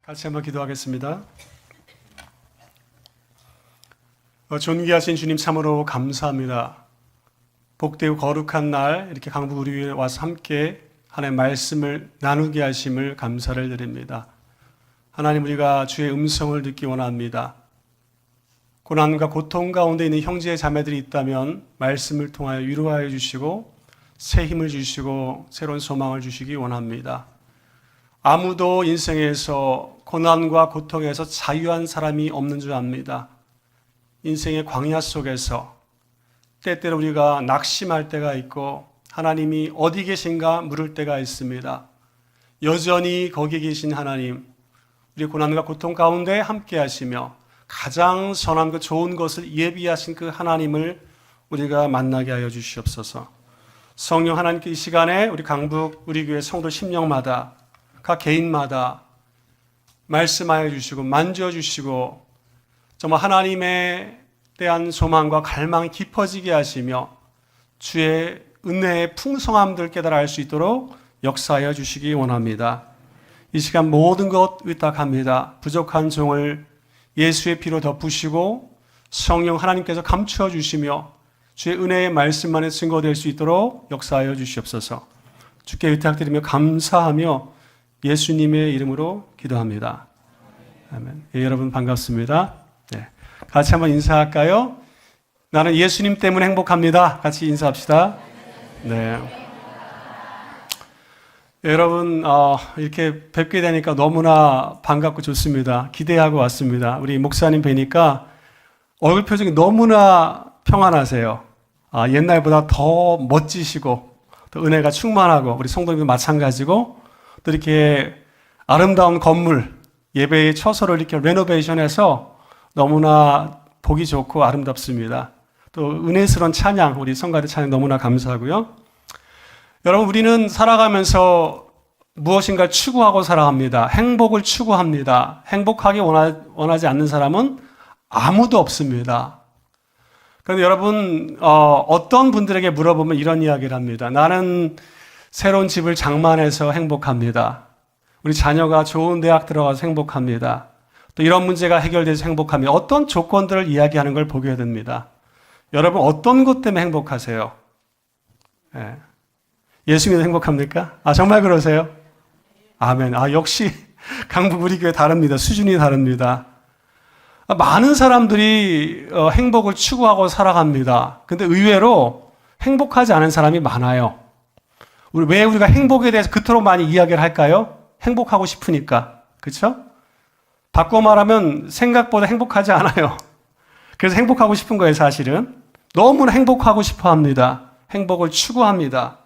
같이 한번 기도하겠습니다. 존귀하신 주님 참으로 감사합니다. 복되고 거룩한 날 이렇게 강북 우리 위에 와서 함께 하나님의 말씀을 나누게 하심을 감사를 드립니다. 하나님, 우리가 주의 음성을 듣기 원합니다. 고난과 고통 가운데 있는 형제 자매들이 있다면 말씀을 통하여 위로하여 주시고 새 힘을 주시고 새로운 소망을 주시기 원합니다. 아무도 인생에서 고난과 고통에서 자유한 사람이 없는 줄 압니다. 인생의 광야 속에서 때때로 우리가 낙심할 때가 있고 하나님이 어디 계신가 물을 때가 있습니다. 여전히 거기 계신 하나님, 우리 고난과 고통 가운데 함께 하시며 가장 선한 그 좋은 것을 예비하신 그 하나님을 우리가 만나게 하여 주시옵소서. 성령 하나님께 이 시간에 우리 강북 우리 교회 성도 심령마다 각 개인마다 말씀하여 주시고 만져주시고 정말 하나님에 대한 소망과 갈망이 깊어지게 하시며 주의 은혜의 풍성함들 깨달아 알 수 있도록 역사하여 주시기 원합니다. 이 시간 모든 것 위탁합니다. 부족한 종을 예수의 피로 덮으시고 성령 하나님께서 감추어 주시며 주의 은혜의 말씀만에 증거될 수 있도록 역사하여 주시옵소서. 주께 위탁드리며 감사하며 예수님의 이름으로 기도합니다. 아멘. 예, 여러분 반갑습니다. 네, 같이 한번 인사할까요? 나는 예수님 때문에 행복합니다. 같이 인사합시다. 네. 예, 여러분 이렇게 뵙게 되니까 너무나 반갑고 좋습니다. 기대하고 왔습니다. 우리 목사님 뵈니까 얼굴 표정이 너무나 평안하세요. 옛날보다 더 멋지시고 또 은혜가 충만하고 우리 성도님도 마찬가지고 또 이렇게 아름다운 건물, 예배의 처소를 이렇게 레노베이션해서 너무나 보기 좋고 아름답습니다. 또 은혜스러운 찬양, 우리 성가대 찬양 너무나 감사하고요. 여러분, 우리는 살아가면서 무엇인가 추구하고 살아갑니다. 행복을 추구합니다. 행복하게 원하지 않는 사람은 아무도 없습니다. 그런데 여러분, 어떤 분들에게 물어보면 이런 이야기를 합니다. 나는 새로운 집을 장만해서 행복합니다. 우리 자녀가 좋은 대학 들어가서 행복합니다. 또 이런 문제가 해결돼서 행복합니다. 어떤 조건들을 이야기하는 걸 보게 됩니다. 여러분, 어떤 것 때문에 행복하세요? 네. 예수 믿어 행복합니까? 정말 그러세요? 아멘. 역시 강북 우리 교회 다릅니다. 수준이 다릅니다. 많은 사람들이 행복을 추구하고 살아갑니다. 근데 의외로 행복하지 않은 사람이 많아요. 왜 우리가 행복에 대해서 그토록 많이 이야기를 할까요? 행복하고 싶으니까. 그렇죠? 바꿔 말하면 생각보다 행복하지 않아요. 그래서 행복하고 싶은 거예요, 사실은. 너무나 행복하고 싶어 합니다. 행복을 추구합니다.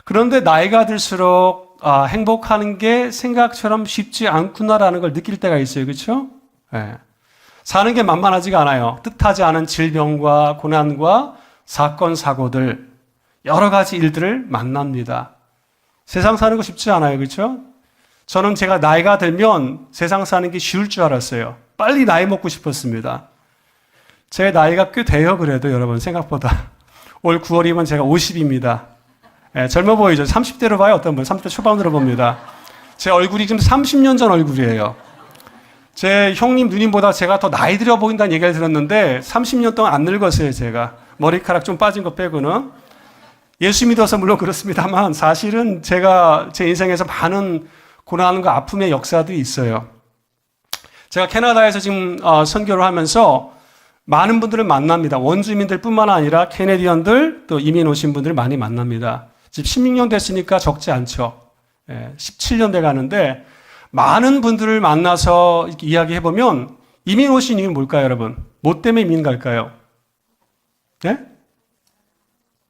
그런데 나이가 들수록 행복하는 게 생각처럼 쉽지 않구나라는 걸 느낄 때가 있어요. 그렇죠? 네. 사는 게 만만하지가 않아요. 뜻하지 않은 질병과 고난과 사건, 사고들, 여러 가지 일들을 만납니다. 세상 사는 거 쉽지 않아요. 그렇죠? 저는 제가 나이가 들면 세상 사는 게 쉬울 줄 알았어요. 빨리 나이 먹고 싶었습니다. 제 나이가 꽤 돼요. 그래도 여러분 생각보다. 올 9월이면 제가 50입니다. 네, 젊어 보이죠? 30대로 봐요. 어떤 분? 30대 초반으로 봅니다. 제 얼굴이 지금 30년 전 얼굴이에요. 제 형님 누님보다 제가 더 나이 들어 보인다는 얘기를 들었는데 30년 동안 안 늙었어요. 제가. 머리카락 좀 빠진 거 빼고는. 예수 믿어서 물론 그렇습니다만 사실은 제가 제 인생에서 많은 고난과 아픔의 역사도 있어요. 제가 캐나다에서 지금 선교를 하면서 많은 분들을 만납니다. 원주민들 뿐만 아니라 캐네디언들 또 이민 오신 분들을 많이 만납니다. 지금 16년 됐으니까 적지 않죠. 17년 돼 가는데 많은 분들을 만나서 이렇게 이야기해보면 이민 오신 이유는 뭘까요, 여러분? 뭐 때문에 이민 갈까요? 네?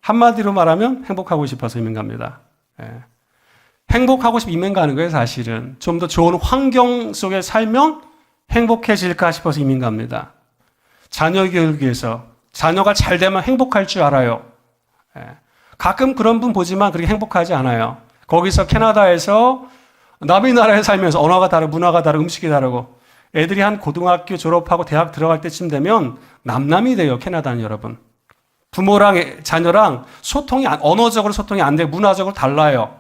한마디로 말하면 행복하고 싶어서 이민 갑니다. 행복하고 싶어 이민 가는 거예요, 사실은. 좀 더 좋은 환경 속에 살면 행복해질까 싶어서 이민 갑니다. 자녀 교육을 위해서. 자녀가 잘 되면 행복할 줄 알아요. 가끔 그런 분 보지만 그렇게 행복하지 않아요. 거기서 캐나다에서 남의 나라에 살면서 언어가 다르고 문화가 다르고 음식이 다르고 애들이 한 고등학교 졸업하고 대학 들어갈 때쯤 되면 남남이 돼요, 캐나다는 여러분. 부모랑 자녀랑 언어적으로 소통이 안 되고 문화적으로 달라요.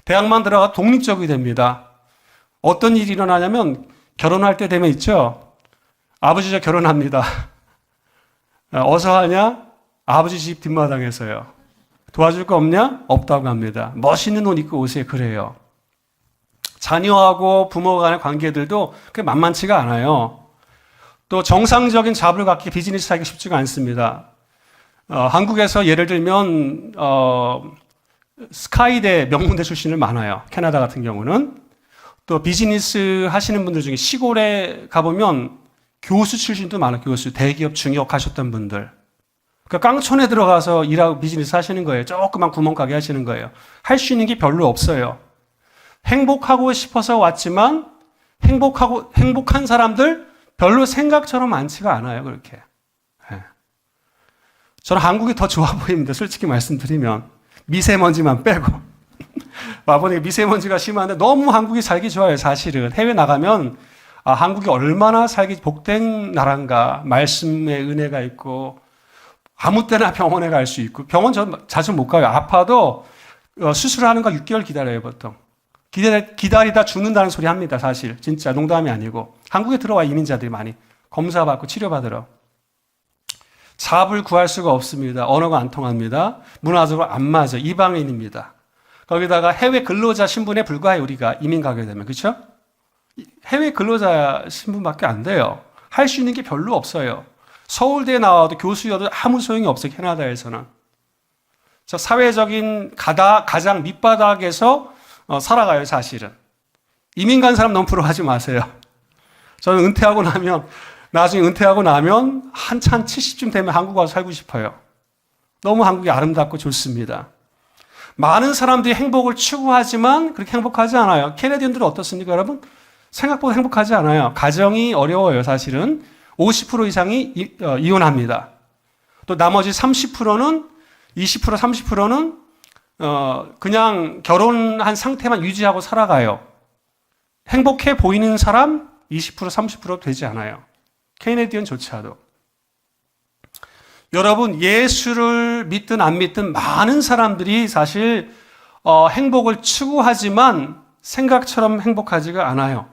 대학만 들어가 독립적이 됩니다. 어떤 일이 일어나냐면 결혼할 때 되면 있죠. 아버지 저 결혼합니다. 어서 하냐? 아버지 집 뒷마당에서요. 도와줄 거 없냐? 없다고 합니다. 멋있는 옷 입고 오세요. 그래요. 자녀하고 부모 간의 관계들도 그게 만만치가 않아요. 또 정상적인 잡을 갖기 비즈니스 하기 쉽지가 않습니다. 한국에서 예를 들면 스카이대 명문대 출신을 많아요. 캐나다 같은 경우는. 또 비즈니스 하시는 분들 중에 시골에 가보면 교수 출신도 많아요. 교수, 대기업 중역 하셨던 분들. 그러니까 깡촌에 들어가서 일하고 비즈니스 하시는 거예요. 조그만 구멍가게 하시는 거예요. 할 수 있는 게 별로 없어요. 행복하고 싶어서 왔지만 행복한 사람들 별로 생각처럼 많지가 않아요. 그렇게. 네. 저는 한국이 더 좋아 보입니다. 솔직히 말씀드리면. 미세먼지만 빼고. 와보니까 미세먼지가 심한데 너무 한국이 살기 좋아요. 사실은. 해외 나가면 한국이 얼마나 살기 복된 나라인가. 말씀의 은혜가 있고 아무 때나 병원에 갈 수 있고. 병원 저 자주 못 가요. 아파도 수술하는 거 6개월 기다려요. 보통. 기다리다 죽는다는 소리 합니다. 사실. 진짜 농담이 아니고. 한국에 들어와 이민자들이 많이 검사받고 치료받으러. 잡을 구할 수가 없습니다. 언어가 안 통합니다. 문화적으로 안 맞아. 이방인입니다. 거기다가 해외 근로자 신분에 불과해 우리가 이민 가게 되면. 그렇죠? 해외 근로자 신분밖에 안 돼요. 할 수 있는 게 별로 없어요. 서울대에 나와도 교수여도 아무 소용이 없어요. 캐나다에서는. 사회적인 가장 밑바닥에서 살아가요. 사실은. 이민 간 사람 너무 부러워하지 마세요. 저는 나중에 은퇴하고 나면 한참 70쯤 되면 한국 와서 살고 싶어요. 너무 한국이 아름답고 좋습니다. 많은 사람들이 행복을 추구하지만 그렇게 행복하지 않아요. 캐네디언들은 어떻습니까, 여러분? 생각보다 행복하지 않아요. 가정이 어려워요, 사실은. 50% 이상이 이혼합니다. 또 나머지 30%는 20%, 30%는 그냥 결혼한 상태만 유지하고 살아가요. 행복해 보이는 사람 20%, 30% 되지 않아요. 캐네디언조차도. 여러분, 예수를 믿든 안 믿든 많은 사람들이 사실 행복을 추구하지만 생각처럼 행복하지가 않아요.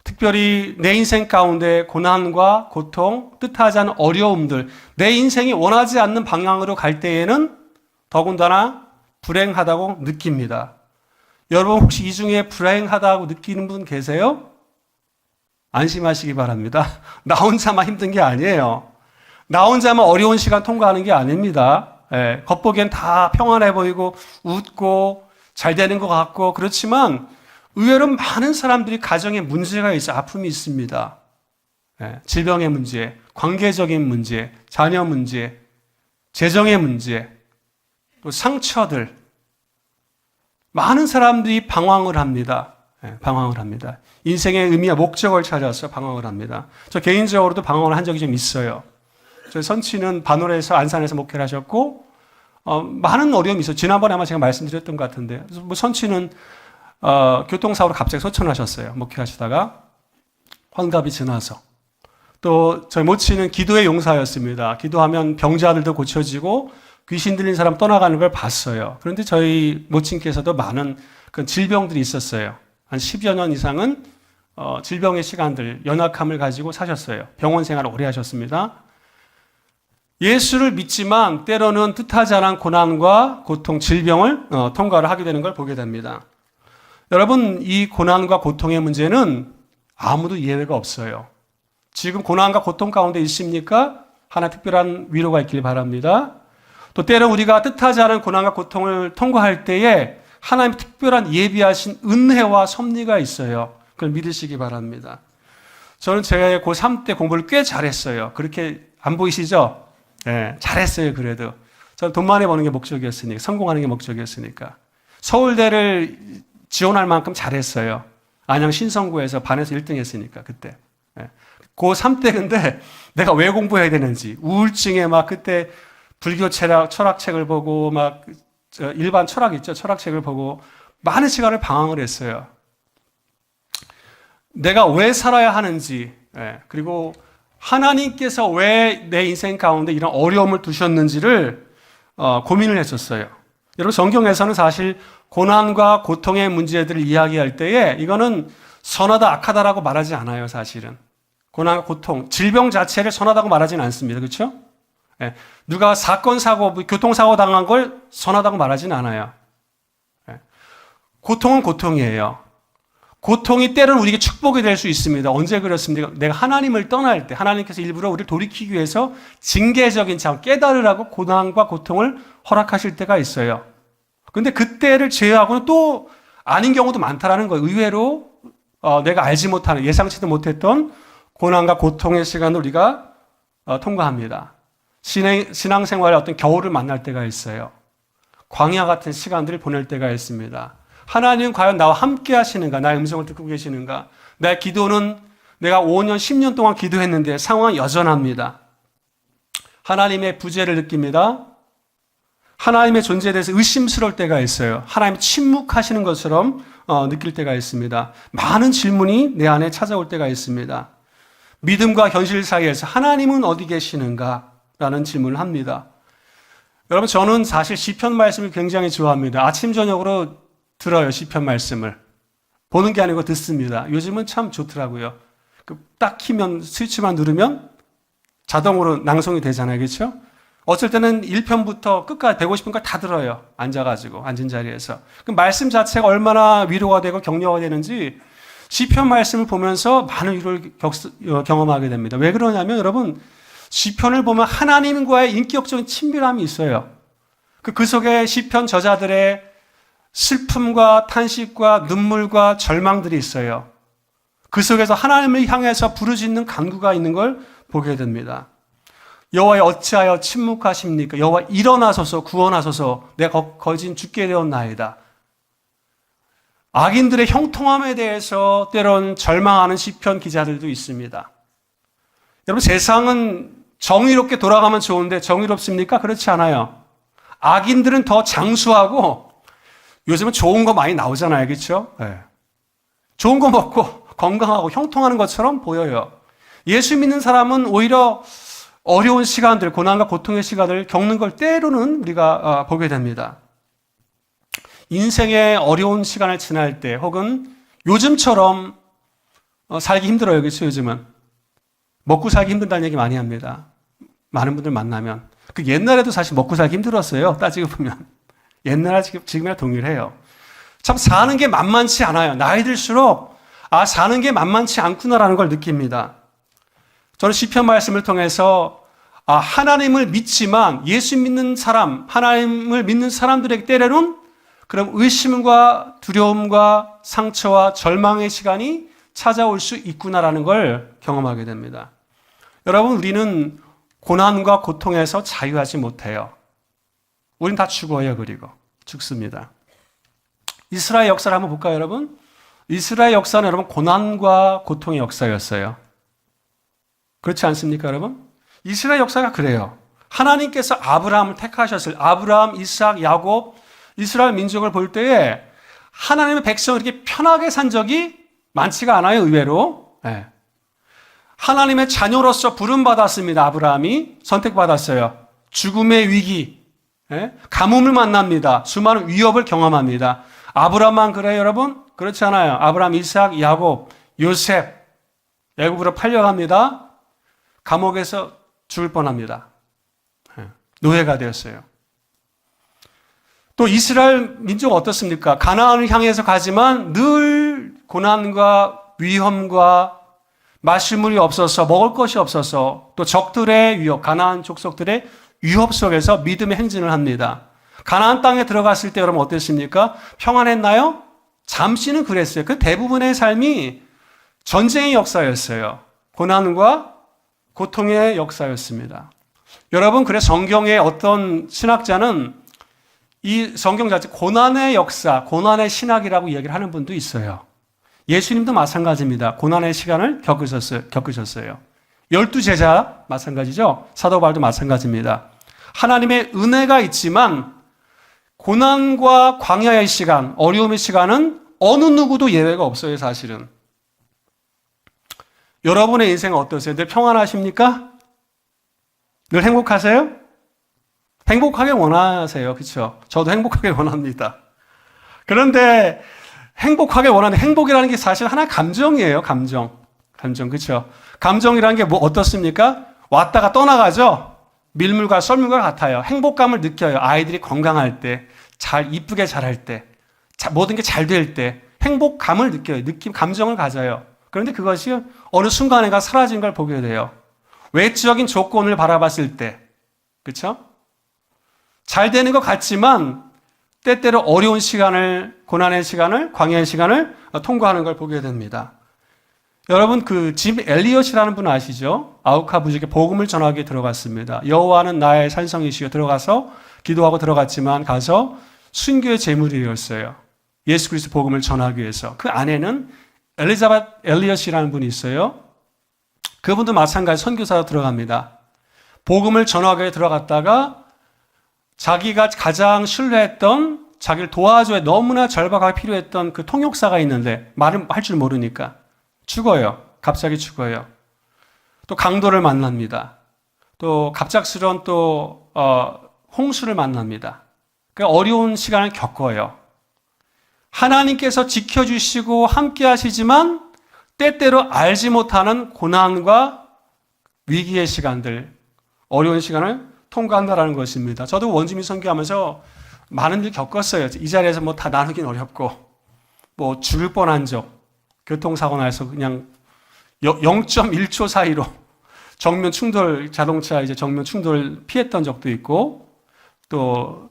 특별히 내 인생 가운데 고난과 고통, 뜻하지 않은 어려움들, 내 인생이 원하지 않는 방향으로 갈 때에는 더군다나 불행하다고 느낍니다. 여러분 혹시 이 중에 불행하다고 느끼는 분 계세요? 안심하시기 바랍니다. 나 혼자만 힘든 게 아니에요. 나 혼자만 어려운 시간 통과하는 게 아닙니다. 겉보기엔 다 평안해 보이고 웃고 잘 되는 것 같고 그렇지만 의외로 많은 사람들이 가정에 문제가 있어요. 아픔이 있습니다. 질병의 문제, 관계적인 문제, 자녀 문제, 재정의 문제, 또 상처들. 많은 사람들이 방황을 합니다. 방황을 합니다. 인생의 의미와 목적을 찾아서 방황을 합니다. 저 개인적으로도 방황을 한 적이 좀 있어요. 저희 선치는 반월에서 안산에서 목회를 하셨고 많은 어려움이 있어요. 지난번에 아마 제가 말씀드렸던 것 같은데 선치는 교통사고로 갑자기 소천하셨어요. 목회하시다가 환갑이 지나서. 또 저희 모친은 기도의 용사였습니다. 기도하면 병자들도 고쳐지고 귀신 들린 사람 떠나가는 걸 봤어요. 그런데 저희 모친께서도 많은 그 질병들이 있었어요. 한 10여 년 이상은 질병의 시간들, 연약함을 가지고 사셨어요. 병원 생활을 오래 하셨습니다. 예수를 믿지만 때로는 뜻하지 않은 고난과 고통, 질병을 통과를 하게 되는 걸 보게 됩니다. 여러분, 이 고난과 고통의 문제는 아무도 예외가 없어요. 지금 고난과 고통 가운데 있습니까? 하나 특별한 위로가 있길 바랍니다. 또 때로 우리가 뜻하지 않은 고난과 고통을 통과할 때에 하나님의 특별한 예비하신 은혜와 섭리가 있어요. 그걸 믿으시기 바랍니다. 저는 제가 고3 때 공부를 꽤 잘했어요. 그렇게 안 보이시죠? 네, 잘했어요. 그래도. 저는 돈 많이 버는 게 목적이었으니까, 성공하는 게 목적이었으니까. 서울대를 지원할 만큼 잘했어요. 안양 신성구에서 반에서 1등 했으니까, 그때. 네. 고3 때 근데 내가 왜 공부해야 되는지, 우울증에 막 그때 불교 철학책을 보고 막 일반 철학 있죠. 철학책을 보고 많은 시간을 방황을 했어요. 내가 왜 살아야 하는지, 그리고 하나님께서 왜 내 인생 가운데 이런 어려움을 두셨는지를 고민을 했었어요. 여러분 성경에서는 사실 고난과 고통의 문제들을 이야기할 때에 이거는 선하다 악하다라고 말하지 않아요. 사실은 고난과 고통, 질병 자체를 선하다고 말하지는 않습니다. 그렇죠? 예. 누가 사건 사고, 교통사고 당한 걸 선하다고 말하지는 않아요. 예. 고통은 고통이에요. 고통이 때로는 우리에게 축복이 될 수 있습니다. 언제 그렇습니까? 내가 하나님을 떠날 때 하나님께서 일부러 우리를 돌이키기 위해서 징계적인 참 깨달으라고 고난과 고통을 허락하실 때가 있어요. 그런데 그때를 제외하고는 또 아닌 경우도 많다라는 거예요. 의외로 내가 알지 못하는, 예상치도 못했던 고난과 고통의 시간을 우리가 통과합니다. 신앙생활의 어떤 겨울을 만날 때가 있어요. 광야 같은 시간들을 보낼 때가 있습니다. 하나님은 과연 나와 함께 하시는가? 나의 음성을 듣고 계시는가? 나의 기도는 내가 5년, 10년 동안 기도했는데 상황은 여전합니다. 하나님의 부재를 느낍니다. 하나님의 존재에 대해서 의심스러울 때가 있어요. 하나님이 침묵하시는 것처럼 느낄 때가 있습니다. 많은 질문이 내 안에 찾아올 때가 있습니다. 믿음과 현실 사이에서 하나님은 어디 계시는가? 라는 질문을 합니다. 여러분, 저는 사실 시편 말씀을 굉장히 좋아합니다. 아침 저녁으로 들어요, 시편 말씀을. 보는 게 아니고 듣습니다. 요즘은 참 좋더라고요. 딱 키면, 스위치만 누르면 자동으로 낭송이 되잖아요. 그렇죠? 어쩔 때는 1편부터 끝까지 150분까지 다 들어요. 앉아가지고, 앉은 자리에서. 그 말씀 자체가 얼마나 위로가 되고 격려가 되는지 시편 말씀을 보면서 많은 위로를 경험하게 됩니다. 왜 그러냐면 여러분, 시편을 보면 하나님과의 인격적인 친밀함이 있어요. 그 속에 시편 저자들의 슬픔과 탄식과 눈물과 절망들이 있어요. 그 속에서 하나님을 향해서 부르짖는 간구가 있는 걸 보게 됩니다. 여호와여 어찌하여 침묵하십니까? 여호와 일어나소서 구원하소서 내가 거진 죽게 되었나이다. 악인들의 형통함에 대해서 때론 절망하는 시편 기자들도 있습니다. 여러분, 세상은 정의롭게 돌아가면 좋은데 정의롭습니까? 그렇지 않아요. 악인들은 더 장수하고 요즘은 좋은 거 많이 나오잖아요. 그렇죠? 네. 좋은 거 먹고 건강하고 형통하는 것처럼 보여요. 예수 믿는 사람은 오히려 어려운 시간들, 고난과 고통의 시간을 겪는 걸 때로는 우리가 보게 됩니다. 인생의 어려운 시간을 지날 때 혹은 요즘처럼 살기 힘들어요. 그렇죠? 요즘은. 먹고 살기 힘든다는 얘기 많이 합니다. 많은 분들 만나면. 그 옛날에도 사실 먹고 살기 힘들었어요. 따지고 보면. 옛날에 지금이랑 동일해요. 참 사는 게 만만치 않아요. 나이 들수록 사는 게 만만치 않구나라는 걸 느낍니다. 저는 시편 말씀을 통해서 하나님을 믿지만 예수 믿는 사람, 하나님을 믿는 사람들에게 때로는 그럼 의심과 두려움과 상처와 절망의 시간이 찾아올 수 있구나라는 걸 경험하게 됩니다. 여러분, 우리는 고난과 고통에서 자유하지 못해요. 우린 다 죽어요. 그리고 죽습니다. 이스라엘 역사를 한번 볼까요, 여러분? 이스라엘 역사는 여러분 고난과 고통의 역사였어요. 그렇지 않습니까, 여러분? 이스라엘 역사가 그래요. 하나님께서 아브라함을 택하셨을 아브라함, 이삭, 야곱, 이스라엘 민족을 볼 때에 하나님의 백성이 이렇게 편하게 산 적이 많지가 않아요, 의외로. 네. 하나님의 자녀로서 부름받았습니다. 아브라함이 선택받았어요. 죽음의 위기, 가뭄을 만납니다. 수많은 위협을 경험합니다. 아브라함만 그래요, 여러분? 그렇지 않아요. 아브라함, 이삭, 야곱, 요셉, 애굽으로 팔려갑니다. 감옥에서 죽을 뻔합니다. 노예가 되었어요. 또 이스라엘 민족 어떻습니까? 가나안을 향해서 가지만 늘 고난과 위험과 마실 물이 없어서 먹을 것이 없어서 또 적들의 위협, 가나안 족속들의 위협 속에서 믿음의 행진을 합니다. 가나안 땅에 들어갔을 때 여러분 어땠습니까? 평안했나요? 잠시는 그랬어요. 그 대부분의 삶이 전쟁의 역사였어요. 고난과 고통의 역사였습니다. 여러분, 그래서 성경의 어떤 신학자는 이 성경 자체 고난의 역사, 고난의 신학이라고 이야기를 하는 분도 있어요. 예수님도 마찬가지입니다. 고난의 시간을 겪으셨어요. 12제자 마찬가지죠. 사도 바울도 마찬가지입니다. 하나님의 은혜가 있지만 고난과 광야의 시간, 어려움의 시간은 어느 누구도 예외가 없어요, 사실은. 여러분의 인생은 어떠세요? 늘 평안하십니까? 늘 행복하세요? 행복하게 원하세요. 그렇죠? 저도 행복하게 원합니다. 그런데 행복하게 원하는 행복이라는 게 사실 하나의 감정이에요. 감정, 그렇죠? 감정이라는 게 뭐 어떻습니까? 왔다가 떠나가죠. 밀물과 썰물과 같아요. 행복감을 느껴요. 아이들이 건강할 때, 이쁘게 자랄 때, 모든 게 잘 될 때 행복감을 느껴요. 감정을 가져요. 그런데 그것이 어느 순간에가 사라진 걸 보게 돼요. 외적인 조건을 바라봤을 때, 그렇죠? 잘 되는 것 같지만 때때로 어려운 시간을, 고난의 시간을, 광야의 시간을 통과하는 걸 보게 됩니다. 여러분, 짐 엘리엇이라는 분 아시죠? 아우카 부족에 복음을 전하기 위해 들어갔습니다. 여호와는 나의 산성이시여 들어가서 기도하고 들어갔지만 가서 순교의 제물이었어요. 예수 그리스도 복음을 전하기 위해서. 그 안에는 엘리자벳 엘리엇이라는 분이 있어요. 그분도 마찬가지 선교사로 들어갑니다. 복음을 전하기 위해 들어갔다가 자기가 가장 신뢰했던, 자기를 도와줘야 너무나 절박하게 필요했던 그 통역사가 있는데 말을 할 줄 모르니까 죽어요. 갑자기 죽어요. 또 강도를 만납니다. 또 갑작스러운 홍수를 만납니다. 그러니까 어려운 시간을 겪어요. 하나님께서 지켜주시고 함께 하시지만 때때로 알지 못하는 고난과 위기의 시간들, 어려운 시간을 통과한다는 것입니다. 저도 원주민 선교하면서 많은 일 겪었어요. 이 자리에서 뭐 다 나누긴 어렵고, 뭐 죽을 뻔한 적, 교통사고 나서 그냥 0.1초 사이로 자동차 정면 충돌 피했던 적도 있고, 또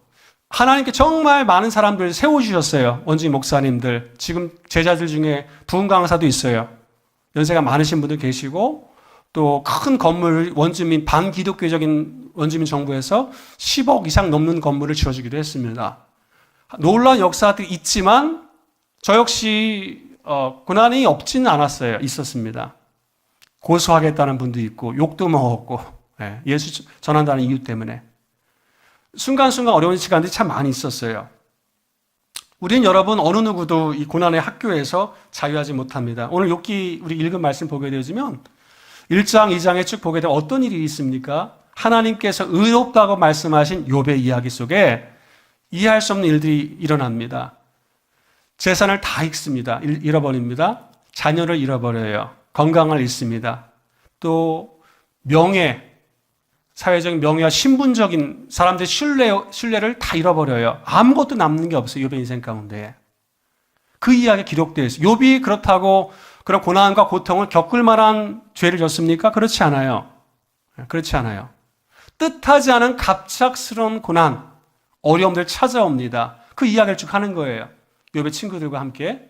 하나님께 정말 많은 사람들 세워주셨어요. 원주민 목사님들, 지금 제자들 중에 부흥 강사도 있어요. 연세가 많으신 분들 계시고, 또 큰 건물, 반기독교적인 원주민 정부에서 10억 이상 넘는 건물을 지어주기도 했습니다. 놀라운 역사들이 있지만 저 역시 고난이 없지는 않았어요. 있었습니다. 고소하겠다는 분도 있고 욕도 먹었고, 예수 전한다는 이유 때문에 순간순간 어려운 시간들이 참 많이 있었어요. 우리는 여러분 어느 누구도 이 고난의 학교에서 자유하지 못합니다. 오늘 욥기 우리 읽은 말씀 보게 되어지면 1장, 2장에 쭉 보게 되면 어떤 일이 있습니까? 하나님께서 의롭다고 말씀하신 욥의 이야기 속에 이해할 수 없는 일들이 일어납니다. 재산을 다 잃습니다. 잃어버립니다. 자녀를 잃어버려요. 건강을 잃습니다. 또 명예, 사회적인 명예와 신분적인 사람들의 신뢰를 다 잃어버려요. 아무것도 남는 게 없어요. 욥의 인생 가운데. 그 이야기가 기록되어 있어요. 욥이 그렇다고 그런 고난과 고통을 겪을 만한 죄를 졌습니까? 그렇지 않아요. 그렇지 않아요. 뜻하지 않은 갑작스러운 고난, 어려움들 찾아옵니다. 그 이야기를 쭉 하는 거예요. 욥의 친구들과 함께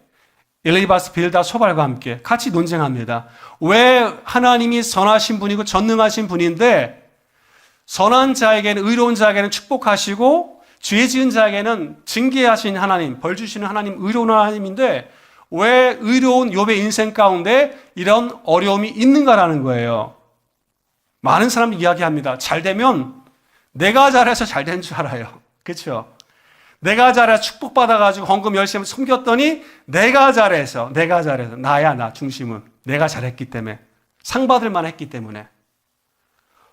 엘리바스, 빌다, 소발과 함께 같이 논쟁합니다. 왜 하나님이 선하신 분이고 전능하신 분인데 선한 자에게는, 의로운 자에게는 축복하시고 죄 지은 자에게는 징계하신 하나님, 벌 주시는 하나님, 의로운 하나님인데 왜 의로운 욥의 인생 가운데 이런 어려움이 있는가라는 거예요. 많은 사람들이 이야기합니다. 잘 되면 내가 잘해서 잘 된 줄 알아요. 그렇죠? 내가 잘해서 축복받아가지고 헌금 열심히 섬겼더니 내가 잘해서 나야, 나 중심은 내가 잘했기 때문에, 상 받을 만했기 때문에.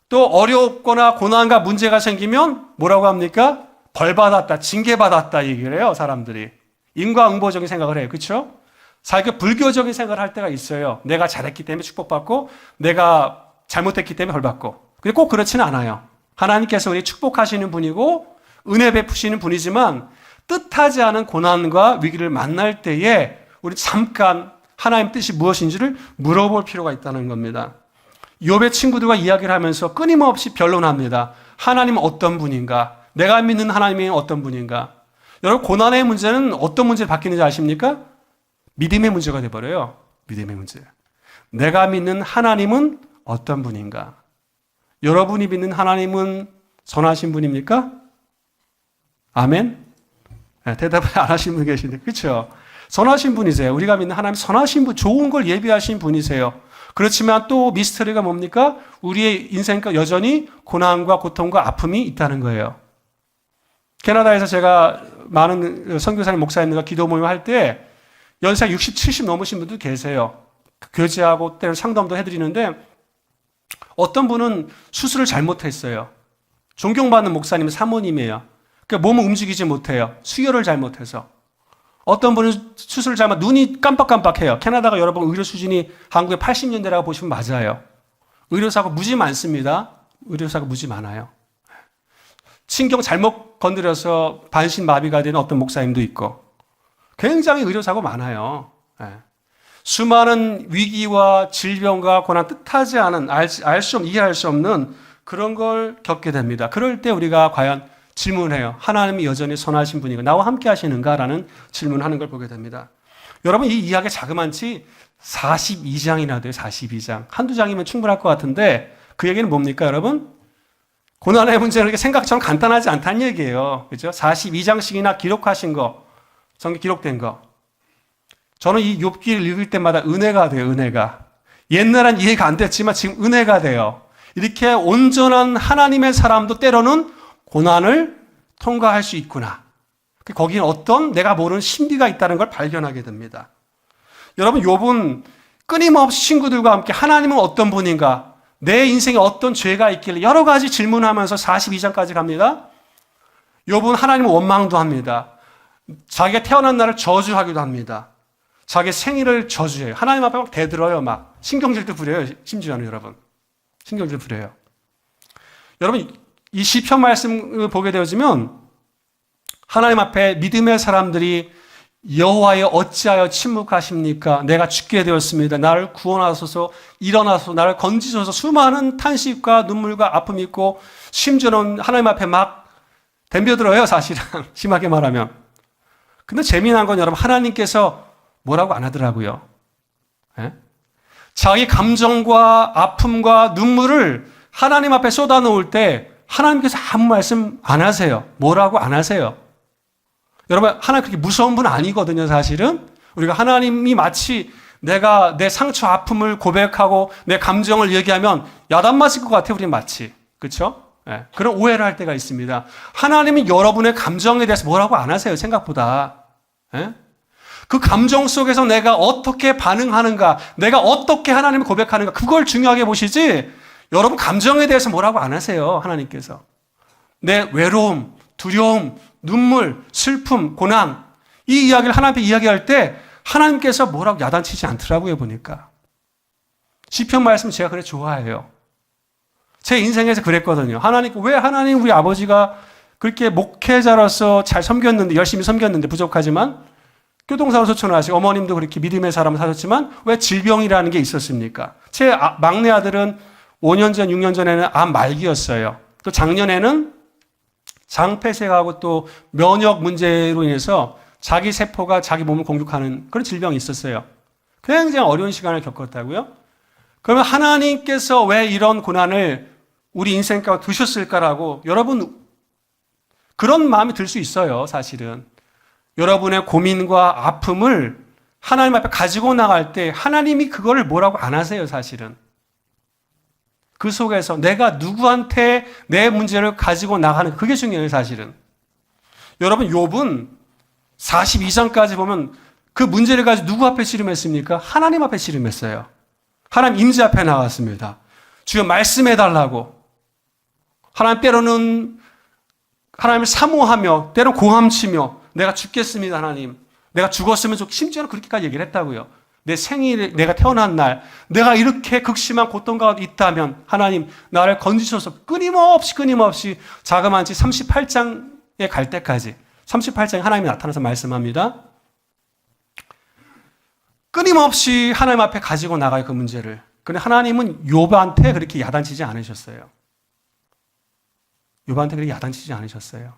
또 어렵거나 고난과 문제가 생기면 뭐라고 합니까? 벌 받았다, 징계 받았다 얘기를 해요. 사람들이 인과응보적인 생각을 해요. 그렇죠? 사실 불교적인 생각을 할 때가 있어요. 내가 잘했기 때문에 축복받고 내가 잘못했기 때문에 벌받고. 근데 꼭 그렇지는 않아요. 하나님께서 우리 축복하시는 분이고 은혜 베푸시는 분이지만 뜻하지 않은 고난과 위기를 만날 때에 우리 잠깐 하나님 뜻이 무엇인지를 물어볼 필요가 있다는 겁니다. 욥의 친구들과 이야기를 하면서 끊임없이 변론합니다. 하나님은 어떤 분인가? 내가 믿는 하나님이 어떤 분인가? 여러분, 고난의 문제는 어떤 문제로 바뀌는지 아십니까? 믿음의 문제가 돼버려요. 믿음의 문제. 내가 믿는 하나님은 어떤 분인가? 여러분이 믿는 하나님은 선하신 분입니까? 아멘? 네, 대답을 안 하신 분 계신데, 그렇죠? 선하신 분이세요. 우리가 믿는 하나님 선하신 분, 좋은 걸 예비하신 분이세요. 그렇지만 또 미스터리가 뭡니까? 우리의 인생과 여전히 고난과 고통과 아픔이 있다는 거예요. 캐나다에서 제가 많은 선교사님, 목사님들과 기도 모임 할 때 연세가 60, 70 넘으신 분들 계세요. 교제하고 때로 상담도 해드리는데 어떤 분은 수술을 잘못했어요. 존경받는 목사님은 사모님이에요. 그러니까 몸을 움직이지 못해요. 수혈을 잘못해서. 어떤 분은 수술을 잘못 눈이 깜빡깜빡해요. 캐나다가 여러분 의료 수준이 한국의 80년대라고 보시면 맞아요. 의료사고 무지 많습니다. 의료사고 무지 많아요. 신경 잘못 건드려서 반신마비가 되는 어떤 목사님도 있고 굉장히 의료사고 많아요. 수많은 위기와 질병과 고난 뜻하지 않은 알 수 없는 이해할 수 없는 그런 걸 겪게 됩니다. 그럴 때 우리가 과연 질문해요. 하나님이 여전히 선하신 분이고 나와 함께 하시는가라는 질문하는 걸 보게 됩니다. 여러분 이 이야기 자그만치 42장이나 돼요. 42장. 한두 장이면 충분할 것 같은데 그 얘기는 뭡니까 여러분? 고난의 문제는 이렇게 생각처럼 간단하지 않다는 얘기예요. 그렇죠? 42장씩이나 기록하신 거, 성경 기록된 거. 저는 이 욥기를 읽을 때마다 은혜가 돼요. 은혜가. 옛날엔 이해가 안 됐지만 지금 은혜가 돼요. 이렇게 온전한 하나님의 사람도 때로는 고난을 통과할 수 있구나. 거기는 어떤 내가 모르는 신비가 있다는 걸 발견하게 됩니다. 여러분 욥은 끊임없이 친구들과 함께 하나님은 어떤 분인가, 내 인생에 어떤 죄가 있길래 여러 가지 질문하면서 42장까지 갑니다. 욥은 하나님을 원망도 합니다. 자기가 태어난 날을 저주하기도 합니다. 자기 생일을 저주해요. 하나님 앞에 막 대들어요. 막 신경질도 부려요. 심지어는 여러분. 신경질 부려요. 여러분 이 시편 말씀을 보게 되어지면 하나님 앞에 믿음의 사람들이 여호와여 어찌하여 침묵하십니까? 내가 죽게 되었습니다. 나를 구원하소서, 일어나소서, 나를 건지소서. 수많은 탄식과 눈물과 아픔이 있고 심지어는 하나님 앞에 막 덤벼들어요. 사실은 심하게 말하면. 근데 재미난 건 여러분 하나님께서 뭐라고 안 하더라고요. 예? 자기 감정과 아픔과 눈물을 하나님 앞에 쏟아놓을 때 하나님께서 아무 말씀 안 하세요. 뭐라고 안 하세요. 여러분 하나님 그렇게 무서운 분 아니거든요. 사실은 우리가 하나님이 마치 내가 내 상처 아픔을 고백하고 내 감정을 얘기하면 야단 맞을 것 같아요. 우리 마치. 그렇죠? 네. 그런 오해를 할 때가 있습니다. 하나님이 여러분의 감정에 대해서 뭐라고 안 하세요. 생각보다. 네? 그 감정 속에서 내가 어떻게 반응하는가, 내가 어떻게 하나님을 고백하는가, 그걸 중요하게 보시지 여러분 감정에 대해서 뭐라고 안 하세요. 하나님께서. 내 외로움, 두려움, 눈물, 슬픔, 고난 이 이야기를 하나님께 이야기할 때 하나님께서 뭐라고 야단치지 않더라고요. 보니까. 시편 말씀 제가 그래 좋아해요. 제 인생에서 그랬거든요. 왜 하나님 우리 아버지가 그렇게 목회자로서 잘 섬겼는데 열심히 섬겼는데 부족하지만 교통사고 소천하시고 어머님도 그렇게 믿음의 사람을 사셨지만 왜 질병이라는 게 있었습니까? 제 막내 아들은 5년 전, 6년 전에는 암 말기였어요. 또 작년에는 장폐색하고 또 면역 문제로 인해서 자기 세포가 자기 몸을 공격하는 그런 질병이 있었어요. 굉장히 어려운 시간을 겪었다고요? 그러면 하나님께서 왜 이런 고난을 우리 인생 가운데 두셨을까라고 여러분 그런 마음이 들 수 있어요. 사실은. 여러분의 고민과 아픔을 하나님 앞에 가지고 나갈 때 하나님이 그거를 뭐라고 안 하세요. 사실은. 그 속에서 내가 누구한테 내 문제를 가지고 나가는 그게 중요해요. 사실은. 여러분 욥은 42장까지 보면 그 문제를 가지고 누구 앞에 씨름했습니까? 하나님 앞에 씨름했어요. 하나님 임재 앞에 나갔습니다. 주여 말씀해달라고. 하나님 때로는 하나님을 사모하며 때로는 고함치며 내가 죽겠습니다. 하나님. 내가 죽었으면 좋겠 심지어는 그렇게까지 얘기를 했다고요. 내 생일에 내가 태어난 날 내가 이렇게 극심한 고통 가운데 있다면 하나님 나를 건지셔서 끊임없이 자그마치 38장에 갈 때까지 38장에 하나님이 나타나서 말씀합니다. 끊임없이 하나님 앞에 가지고 나가요. 그 문제를. 그런데 하나님은 욥한테 그렇게 야단치지 않으셨어요. 욥한테 그렇게 야단치지 않으셨어요.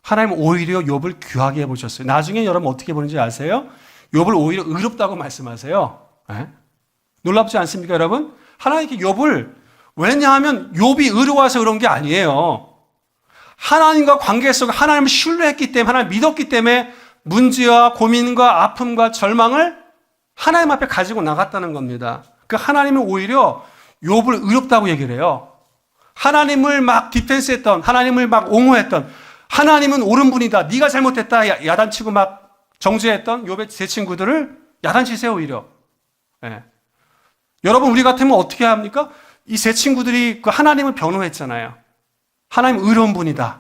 하나님은 오히려 욥을 귀하게 해보셨어요. 나중에 여러분 어떻게 보는지 아세요? 욥을 오히려 의롭다고 말씀하세요. 네? 놀랍지 않습니까, 여러분? 하나님께 욥을 왜냐하면 욥이 의로워서 그런 게 아니에요. 하나님과 관계 속에 하나님을 신뢰했기 때문에 하나님 믿었기 때문에 문제와 고민과 아픔과 절망을 하나님 앞에 가지고 나갔다는 겁니다. 그 하나님은 오히려 욥을 의롭다고 얘기를 해요. 하나님을 막 디펜스했던 하나님을 막 옹호했던 하나님은 옳은 분이다. 네가 잘못했다. 야단치고 막 정죄했던 욥의 제 친구들을 야단치세요 오히려. 네. 여러분 우리 같으면 어떻게 합니까? 이 세 친구들이 그 하나님을 변호했잖아요. 하나님 의로운 분이다.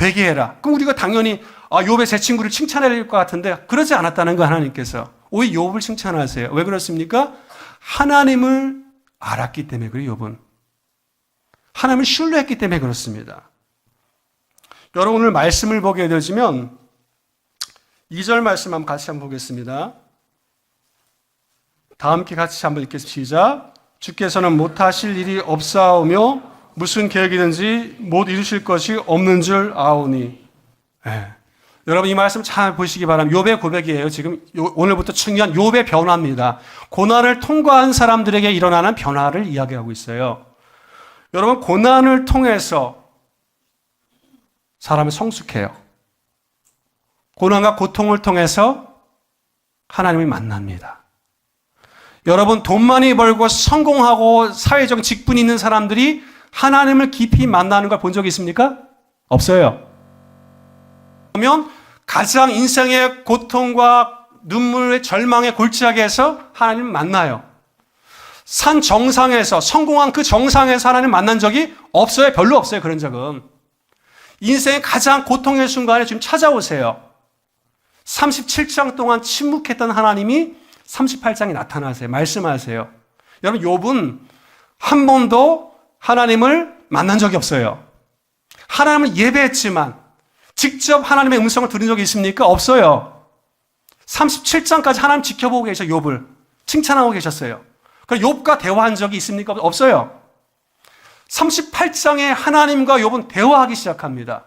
회개해라. 그럼 우리가 당연히 욥의 제 친구를 칭찬해야 것 같은데 그러지 않았다는 거 하나님께서. 오히려 욥을 칭찬하세요. 왜 그렇습니까? 하나님을 알았기 때문에 그래요. 욥은. 하나님을 신뢰했기 때문에 그렇습니다. 여러분 오늘 말씀을 보게 되지면 2절 말씀 한번 같이 한번 보겠습니다. 다 함께 같이 한번 읽겠습니다. 시작. 주께서는 못하실 일이 없사오며 무슨 계획이든지 못 이루실 것이 없는 줄 아오니. 네. 여러분 이 말씀 잘 보시기 바랍니다. 욥의 고백이에요. 지금 오늘부터 중요한 욥의 변화입니다. 고난을 통과한 사람들에게 일어나는 변화를 이야기하고 있어요. 여러분 고난을 통해서 사람이 성숙해요. 고난과 고통을 통해서 하나님을 만납니다. 여러분 돈 많이 벌고 성공하고 사회적 직분이 있는 사람들이 하나님을 깊이 만나는 걸 본 적이 있습니까? 없어요. 그러면 가장 인생의 고통과 눈물의 절망의 골짜기에서 하나님을 만나요. 산 정상에서 성공한 그 정상에서 하나님 만난 적이 없어요. 별로 없어요. 그런 적은. 인생의 가장 고통의 순간에 지금 찾아오세요. 37장 동안 침묵했던 하나님이 38장에 나타나세요. 말씀하세요. 여러분 욥은 한 번도 하나님을 만난 적이 없어요. 하나님을 예배했지만 직접 하나님의 음성을 들은 적이 있습니까? 없어요. 37장까지 하나님 지켜보고 계셔 욥을 칭찬하고 계셨어요. 그럼 욥과 대화한 적이 있습니까? 없어요. 38장에 하나님과 욥은 대화하기 시작합니다.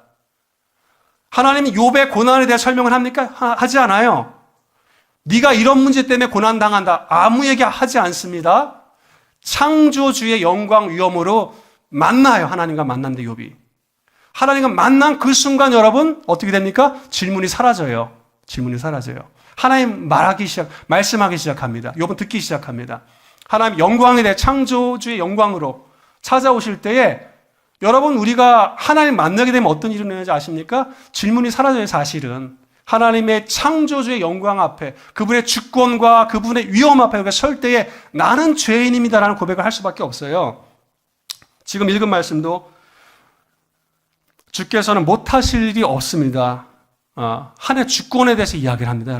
하나님이 욥의 고난에 대해 설명을 합니까? 하지 않아요. 네가 이런 문제 때문에 고난당한다. 아무 얘기 하지 않습니다. 창조주의 영광 위엄으로 만나요. 하나님과 만난데 욥이. 하나님과 만난 그 순간 여러분 어떻게 됩니까? 질문이 사라져요. 질문이 사라져요. 하나님 말씀하기 시작합니다. 욥은 듣기 시작합니다. 하나님 영광에 대해 창조주의 영광으로 찾아오실 때에 여러분 우리가 하나님 만나게 되면 어떤 일이 일어나는지 아십니까? 질문이 사라져요. 사실은. 하나님의 창조주의 영광 앞에 그분의 주권과 그분의 위엄 앞에 우리가 설 때에 나는 죄인입니다라는 고백을 할 수밖에 없어요. 지금 읽은 말씀도 주께서는 못하실 일이 없습니다. 하나님의 주권에 대해서 이야기를 합니다.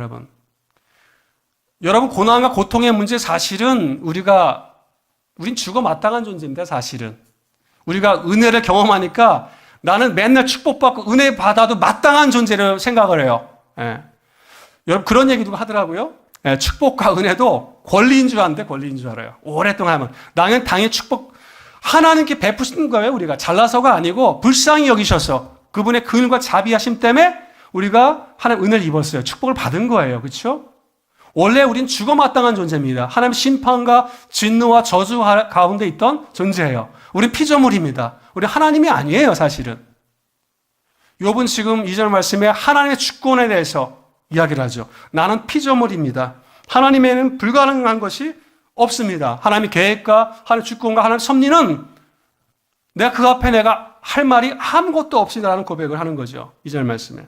여러분 고난과 고통의 문제 사실은 우린 죽어 마땅한 존재입니다. 사실은. 우리가 은혜를 경험하니까 나는 맨날 축복받고 은혜 받아도 마땅한 존재를 생각을 해요. 예. 여러분 그런 얘기도 하더라고요. 예, 축복과 은혜도 권리인 줄 아는데 권리인 줄 알아요. 오랫동안 하면. 나는 당연히 축복 하나님께 베푸신 거예요. 우리가 잘나서가 아니고 불쌍히 여기셔서 그분의 긍휼과 자비하심 때문에 우리가 하나님 은혜를 입었어요. 축복을 받은 거예요. 그렇죠? 원래 우린 죽어 마땅한 존재입니다. 하나님 심판과 진노와 저주 가운데 있던 존재예요. 우린 피조물입니다. 우리 하나님이 아니에요. 사실은. 욥은 지금 2절 말씀에 하나님의 주권에 대해서 이야기를 하죠. 나는 피조물입니다. 하나님에는 불가능한 것이 없습니다. 하나님의 계획과 하나님의 주권과 하나님의 섭리는 내가 그 앞에 내가 할 말이 아무것도 없이라는 고백을 하는 거죠. 2절 말씀에.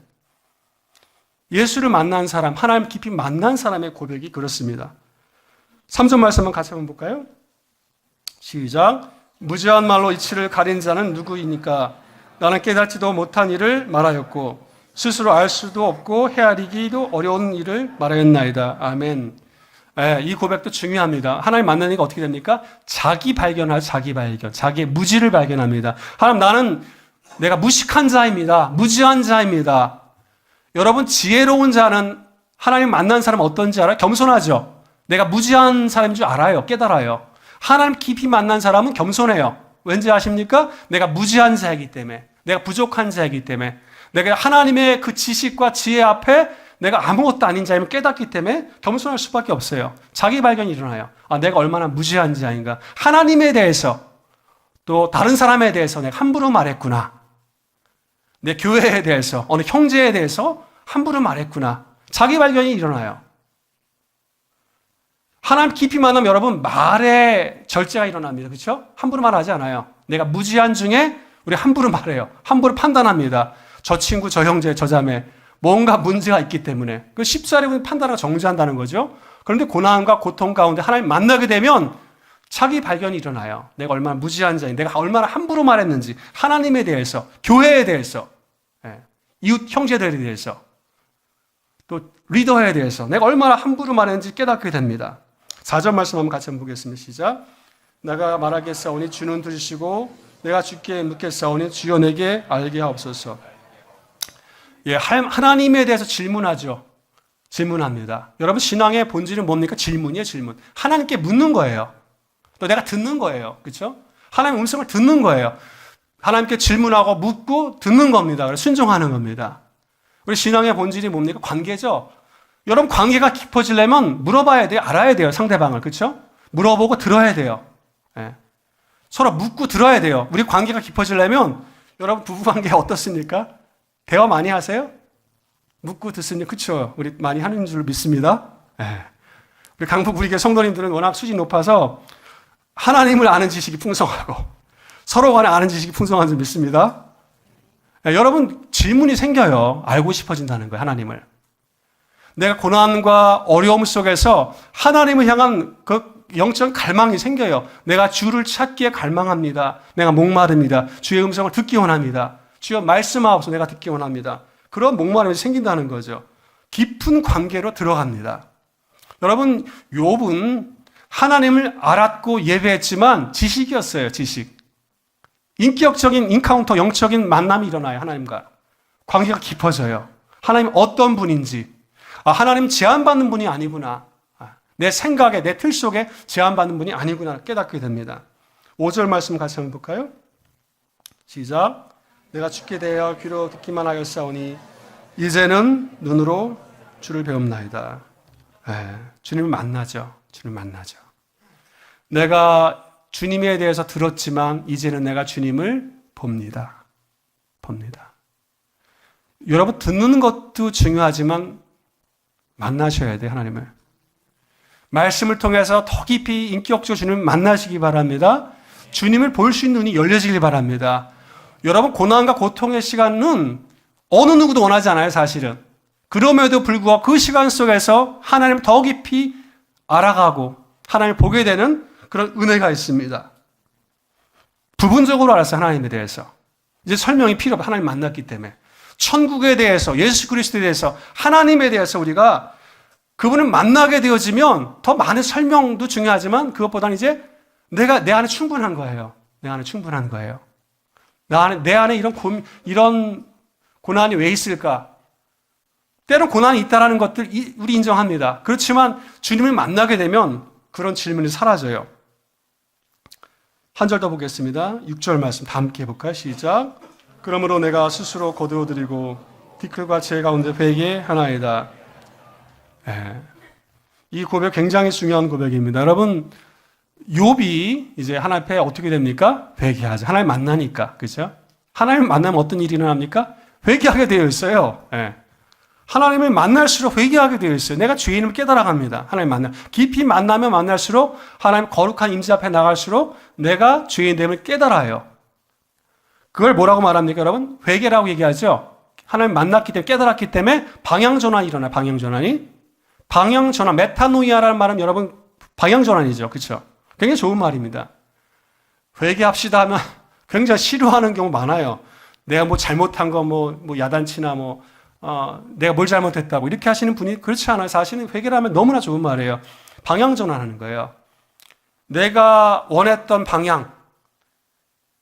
예수를 만난 사람, 하나님 깊이 만난 사람의 고백이 그렇습니다. 3절 말씀만 같이 한번 볼까요? 시작. 무지한 말로 이치를 가린 자는 누구이니까 나는 깨닫지도 못한 일을 말하였고 스스로 알 수도 없고 헤아리기도 어려운 일을 말하였나이다. 아멘. 이 고백도 중요합니다. 하나님 만나니까 어떻게 됩니까? 자기 발견하죠. 자기 발견. 자기의 무지를 발견합니다. 하나님 나는 내가 무식한 자입니다. 무지한 자입니다. 여러분 지혜로운 자는 하나님 만난 사람 어떤지 알아요? 겸손하죠. 내가 무지한 사람인 줄 알아요. 깨달아요. 하나님 깊이 만난 사람은 겸손해요. 왠지 아십니까? 내가 무지한 자이기 때문에, 내가 부족한 자이기 때문에, 내가 하나님의 그 지식과 지혜 앞에 내가 아무것도 아닌 자임을 깨닫기 때문에 겸손할 수밖에 없어요. 자기 발견이 일어나요. 내가 얼마나 무지한 자인가. 하나님에 대해서 또 다른 사람에 대해서 내가 함부로 말했구나. 내 교회에 대해서 어느 형제에 대해서 함부로 말했구나. 자기 발견이 일어나요. 하나님 깊이 만나면 여러분 말에 절제가 일어납니다. 그렇죠? 함부로 말하지 않아요. 내가 무지한 중에 우리 함부로 말해요. 함부로 판단합니다. 저 친구, 저 형제, 저 자매 뭔가 문제가 있기 때문에 그 쉽사리 판단하고 정죄한다는 거죠. 그런데 고난과 고통 가운데 하나님 만나게 되면 자기 발견이 일어나요. 내가 얼마나 무지한 자인지, 내가 얼마나 함부로 말했는지, 하나님에 대해서, 교회에 대해서, 이웃 형제들에 대해서 또 리더에 대해서 내가 얼마나 함부로 말했는지 깨닫게 됩니다. 4절 말씀 한번 같이 한번 보겠습니다. 시작. 내가 말하겠사오니 주는 들으시고 내가 주께 묻겠사오니 주여 내게 알게 하옵소서. 예, 하나님에 대해서 질문하죠. 질문합니다. 여러분 신앙의 본질은 뭡니까? 질문이에요. 질문. 하나님께 묻는 거예요. 또 내가 듣는 거예요. 그렇죠? 하나님의 음성을 듣는 거예요. 하나님께 질문하고 묻고 듣는 겁니다. 그래서 순종하는 겁니다. 우리 신앙의 본질이 뭡니까? 관계죠. 여러분 관계가 깊어지려면 물어봐야 돼요. 알아야 돼요. 상대방을. 그렇죠? 물어보고 들어야 돼요. 예. 서로 묻고 들어야 돼요. 우리 관계가 깊어지려면 여러분 부부관계 어떻습니까? 대화 많이 하세요? 묻고 듣습니까? 그렇죠? 우리 많이 하는 줄 믿습니다. 예. 우리 강북 우리 교회 성도님들은 워낙 수준이 높아서 하나님을 아는 지식이 풍성하고 서로 간에 아는 지식이 풍성한 줄 믿습니다. 예. 여러분 질문이 생겨요. 알고 싶어진다는 거예요. 하나님을. 내가 고난과 어려움 속에서 하나님을 향한 그 영적 갈망이 생겨요. 내가 주를 찾기에 갈망합니다. 내가 목마릅니다. 주의 음성을 듣기 원합니다. 주여 말씀하옵소서 내가 듣기 원합니다. 그런 목마름이 생긴다는 거죠. 깊은 관계로 들어갑니다. 여러분 욥은 하나님을 알았고 예배했지만 지식이었어요. 지식. 인격적인 인카운터 영적인 만남이 일어나요. 하나님과. 관계가 깊어져요. 하나님 어떤 분인지. 하나님 제한받는 분이 아니구나. 내 생각에 내 틀 속에 제한받는 분이 아니구나 깨닫게 됩니다. 5절 말씀 같이 한번 볼까요? 시작. 내가 주께 대하여 귀로 듣기만 하였사오니 이제는 눈으로 주를 배움나이다. 주님을 만나죠. 주님을 만나죠. 내가 주님에 대해서 들었지만 이제는 내가 주님을 봅니다. 봅니다. 여러분 듣는 것도 중요하지만 만나셔야 돼요. 하나님을. 말씀을 통해서 더 깊이 인격적으로 주님을 만나시기 바랍니다. 주님을 볼 수 있는 눈이 열려지길 바랍니다. 여러분 고난과 고통의 시간은 어느 누구도 원하지 않아요. 사실은. 그럼에도 불구하고 그 시간 속에서 하나님을 더 깊이 알아가고 하나님을 보게 되는 그런 은혜가 있습니다. 부분적으로 알았어요. 하나님에 대해서. 이제 설명이 필요 없어요. 하나님 만났기 때문에. 천국에 대해서 예수 그리스도에 대해서 하나님에 대해서 우리가 그분을 만나게 되어지면 더 많은 설명도 중요하지만 그것보다는 이제 내가 내 안에 충분한 거예요. 내 안에 충분한 거예요. 내 안에 이런 고난이 왜 있을까? 때론 고난이 있다라는 것들 우리 인정합니다. 그렇지만 주님을 만나게 되면 그런 질문이 사라져요. 한 절 더 보겠습니다. 6절 말씀 다 함께 해볼까요? 시작. 그러므로 내가 스스로 거두어드리고 티끌과 제 가운데 회개하나이다. 이 고백 굉장히 중요한 고백입니다. 여러분 욥이 이제 하나님 앞에 어떻게 됩니까? 회개하죠. 하나님 만나니까. 그죠? 하나님 만나면 어떤 일이 일어납니까? 회개하게 되어 있어요. 하나님을 만날수록 회개하게 되어 있어요. 내가 주의 이름을 깨달아갑니다. 하나님 깊이 만나면 만날수록 하나님 거룩한 임재 앞에 나갈수록 내가 주의 이름을 깨달아요. 그걸 뭐라고 말합니까, 여러분? 회개라고 얘기하죠. 하나님 만났기 때문에 깨달았기 때문에 방향전환이 일어나요. 방향전환, 메타노이아라는 말은 여러분 방향전환이죠. 그렇죠? 굉장히 좋은 말입니다. 회개합시다 하면 굉장히 싫어하는 경우 많아요. 내가 뭐 잘못한 거 뭐 야단치나 내가 뭘 잘못했다고 이렇게 하시는 분이 그렇지 않아요. 사실은 회개라면 너무나 좋은 말이에요. 방향전환하는 거예요. 내가 원했던 방향,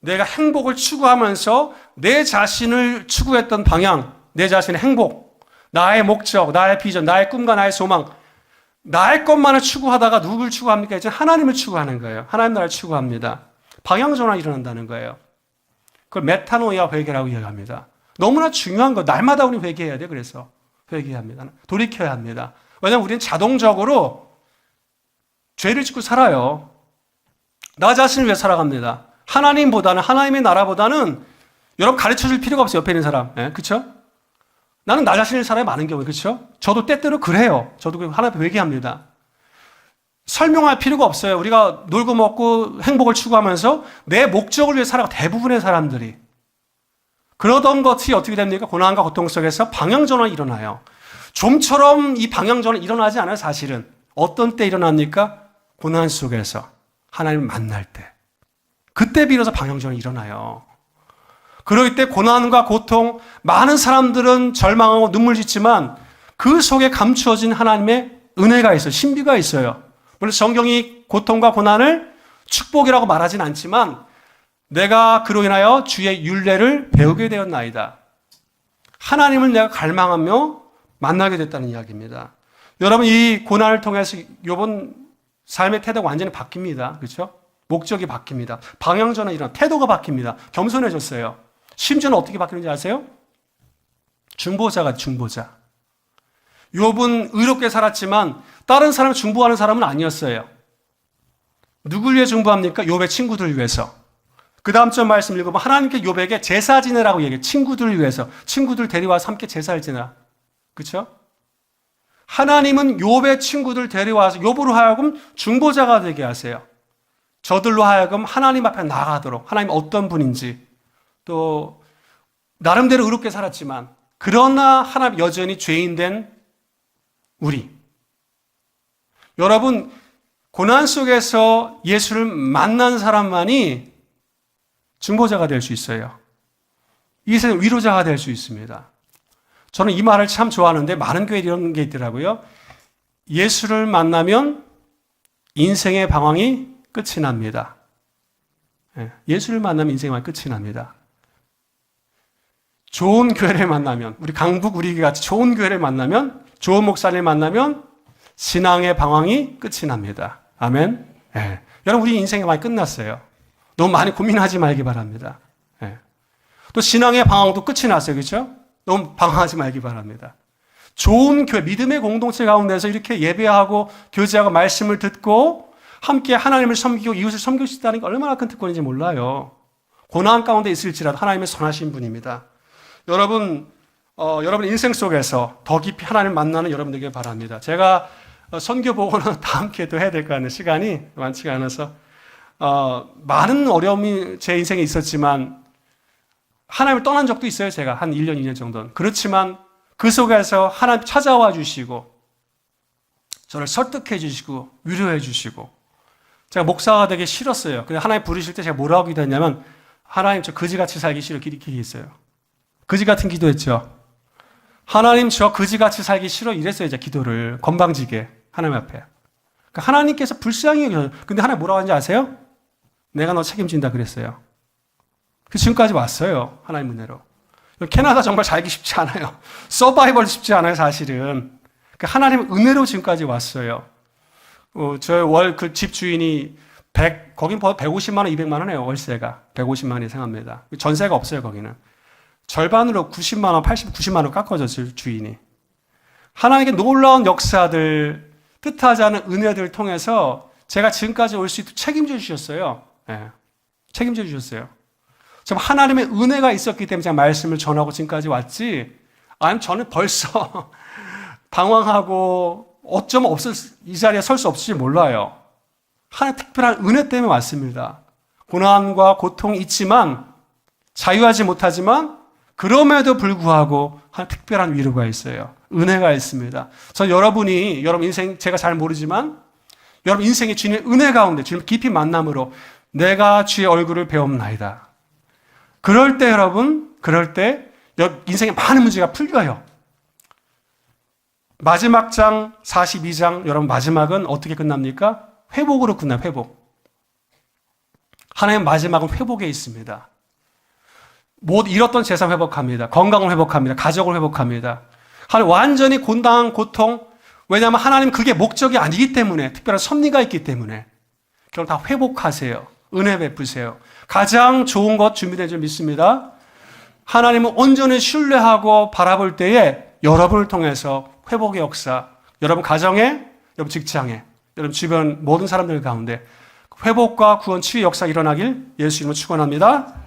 내가 행복을 추구하면서 내 자신을 추구했던 방향, 내 자신의 행복, 나의 목적, 나의 비전, 나의 꿈과 나의 소망, 나의 것만을 추구하다가 누굴 추구합니까? 이제 하나님을 추구하는 거예요. 하나님 나라를 추구합니다. 방향전환이 일어난다는 거예요. 그걸 메타노이아 회개라고 이야기합니다. 너무나 중요한 거. 날마다 우리 회개해야 돼요. 그래서 회개합니다. 돌이켜야 합니다. 왜냐하면 우리는 자동적으로 죄를 짓고 살아요. 나 자신을 위해 살아갑니다. 하나님보다는 하나님의 나라보다는 여러분 가르쳐줄 필요가 없어요. 옆에 있는 사람. 그렇죠? 나는 나 자신을 살아야 많은 경우에 그렇죠? 저도 때때로 그래요. 저도 하나님 앞에 회개합니다. 설명할 필요가 없어요. 우리가 놀고 먹고 행복을 추구하면서 내 목적을 위해 살아가 대부분의 사람들이. 그러던 것이 어떻게 됩니까? 고난과 고통 속에서 방향전환이 일어나요. 좀처럼 이 방향전환이 일어나지 않아요. 사실은. 어떤 때 일어납니까? 고난 속에서 하나님을 만날 때. 그때 비로소 방향전환이 일어나요. 그럴 때 고난과 고통, 많은 사람들은 절망하고 눈물 짓지만 그 속에 감추어진 하나님의 은혜가 있어요. 신비가 있어요. 물론 성경이 고통과 고난을 축복이라고 말하진 않지만 내가 그로 인하여 주의 율례를 배우게 되었나이다. 하나님을 내가 갈망하며 만나게 됐다는 이야기입니다. 여러분, 이 고난을 통해서 욥은 삶의 태도가 완전히 바뀝니다. 그렇죠? 목적이 바뀝니다. 방향전환이 일어나 태도가 바뀝니다. 겸손해졌어요. 심지어는 어떻게 바뀌는지 아세요? 중보자가 중보자. 욥은 의롭게 살았지만 다른 사람을 중보하는 사람은 아니었어요. 누굴 위해 중보합니까? 욥의 친구들을 위해서. 그 다음 절 말씀 읽어보면 하나님께 욥에게 제사 지내라고 얘기해요. 친구들을 위해서. 친구들 데려와서 함께 제사를 지내라. 그렇죠? 하나님은 욥의 친구들 데려와서 욥으로 하여금 중보자가 되게 하세요. 저들로 하여금 하나님 앞에 나가도록, 하나님 어떤 분인지, 또 나름대로 의롭게 살았지만 그러나 하나님 여전히 죄인된 우리. 여러분, 고난 속에서 예수를 만난 사람만이 중보자가 될 수 있어요. 이 세상 위로자가 될 수 있습니다. 저는 이 말을 참 좋아하는데 많은 교회에 이런 게 있더라고요. 예수를 만나면 인생의 방황이 끝이 납니다. 예수를 만나면 인생의 방황이 끝이 납니다. 좋은 교회를 만나면, 우리 강북 우리 같이 좋은 교회를 만나면, 좋은 목사님을 만나면 신앙의 방황이 끝이 납니다. 아멘. 여러분, 우리 인생의 방황이 끝났어요. 너무 많이 고민하지 말기 바랍니다. 또 신앙의 방황도 끝이 났어요. 그렇죠? 너무 방황하지 말기 바랍니다. 좋은 교회, 믿음의 공동체 가운데서 이렇게 예배하고 교제하고 말씀을 듣고 함께 하나님을 섬기고 이웃을 섬길 수 있다는 게 얼마나 큰 특권인지 몰라요. 고난 가운데 있을지라도 하나님의 선하신 분입니다. 여러분 인생 속에서 더 깊이 하나님을 만나는 여러분들에게 바랍니다. 제가 선교 보고는 다음 기회도 해야 될 것 같은 시간이 많지가 않아서 많은 어려움이 제 인생에 있었지만 하나님을 떠난 적도 있어요. 제가 한 1년, 2년 정도는. 그렇지만 그 속에서 하나님 찾아와 주시고 저를 설득해 주시고 위로해 주시고 제가 목사가 되기 싫었어요. 근데 하나님 부르실 때 제가 뭐라고 기도했냐면 하나님 저 그지같이 살기 싫어 이렇게 했어요. 그지 같은 기도했죠. 하나님 저 그지같이 살기 싫어 이랬어요. 제가 기도를 건방지게 하나님 앞에. 그러니까 하나님께서 불쌍히 근데 하나님 뭐라고 하는지 아세요? 내가 너 책임진다 그랬어요. 그 지금까지 왔어요. 하나님 은혜로. 캐나다 정말 살기 쉽지 않아요. 서바이벌 쉽지 않아요, 사실은. 그러니까 하나님 은혜로 지금까지 왔어요. 저희 월 그 집 주인이 거긴 150만 원, 200만 원이에요, 월세가. 150만 원이 생각합니다. 전세가 없어요, 거기는. 절반으로 90만 원, 90만 원 깎아줬어요, 주인이. 하나님께 놀라운 역사들, 뜻하지 않은 은혜들을 통해서 제가 지금까지 올 수 있도록 책임져 주셨어요. 책임져 주셨어요. 좀 하나님의 은혜가 있었기 때문에 제가 말씀을 전하고 지금까지 왔지, 아니면 저는 벌써 방황하고 어쩌면 이 자리에 설 수 없을지 몰라요. 하나님의 특별한 은혜 때문에 왔습니다. 고난과 고통이 있지만, 자유하지 못하지만, 그럼에도 불구하고 하나님의 특별한 위로가 있어요. 은혜가 있습니다. 저는 여러분 인생 제가 잘 모르지만, 여러분 인생의 주님의 은혜 가운데, 주님 깊이 만남으로 내가 주의 얼굴을 배움나이다. 그럴 때 여러분, 인생의 많은 문제가 풀려요. 마지막 장 42장 여러분 마지막은 어떻게 끝납니까? 회복으로 끝나요. 회복. 하나님 마지막은 회복에 있습니다. 못 잃었던 재산 회복합니다. 건강을 회복합니다. 가족을 회복합니다. 하나님 완전히 고난, 고통, 왜냐하면 하나님 그게 목적이 아니기 때문에, 특별한 섭리가 있기 때문에 그걸 다 회복하세요. 은혜 베푸세요. 가장 좋은 것 준비된 줄 믿습니다. 하나님은 온전히 신뢰하고 바라볼 때에 여러분을 통해서 회복의 역사, 여러분 가정에, 여러분 직장에, 여러분 주변 모든 사람들 가운데 회복과 구원, 치유 역사 일어나길 예수 이름으로 축원합니다.